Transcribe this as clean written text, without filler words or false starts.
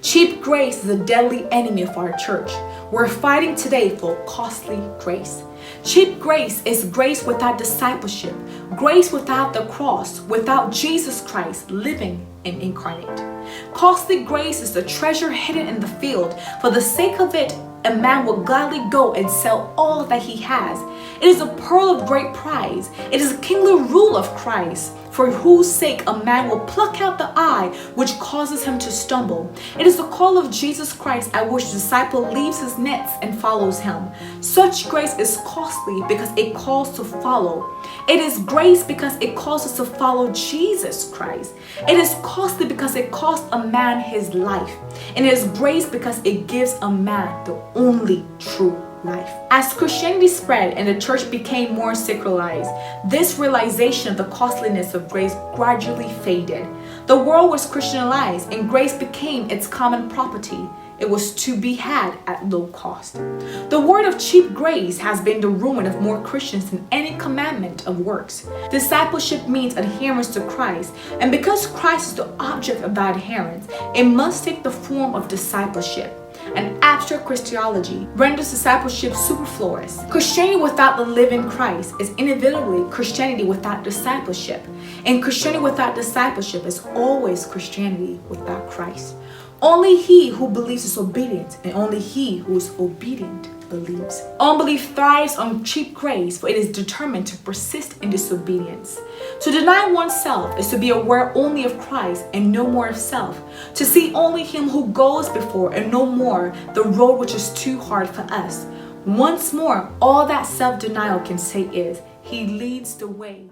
Cheap grace is a deadly enemy of our church. We're fighting today for costly grace. Cheap grace is grace without discipleship, grace without the cross, without Jesus Christ living and incarnate. Costly grace is the treasure hidden in the field. For the sake of it, a man will gladly go and sell all that he has. It is a pearl of great price. It is a kingly rule of Christ, for whose sake a man will pluck out the eye which causes him to stumble. It is the call of Jesus Christ at which the disciple leaves his nets and follows him. Such grace is costly because it calls to follow. It is grace because it calls us to follow Jesus Christ. It is costly because it costs a man his life. And it is grace because it gives a man the only true life. As Christianity spread and the church became more secularized, this realization of the costliness of grace gradually faded. The world was Christianized and grace became its common property. It was to be had at low cost. The word of cheap grace has been the ruin of more Christians than any commandment of works. Discipleship means adherence to Christ, and because Christ is the object of that adherence, it must take the form of discipleship. An abstract Christology renders discipleship superfluous. Christianity without the living Christ is inevitably Christianity without discipleship. And Christianity without discipleship is always Christianity without Christ. Only he who believes is obedient, and only he who is obedient believes. Unbelief thrives on cheap grace, for it is determined to persist in disobedience. To deny oneself is to be aware only of Christ and no more of self, to see only him who goes before and no more the road which is too hard for us. Once more, all that self-denial can say is, he leads the way.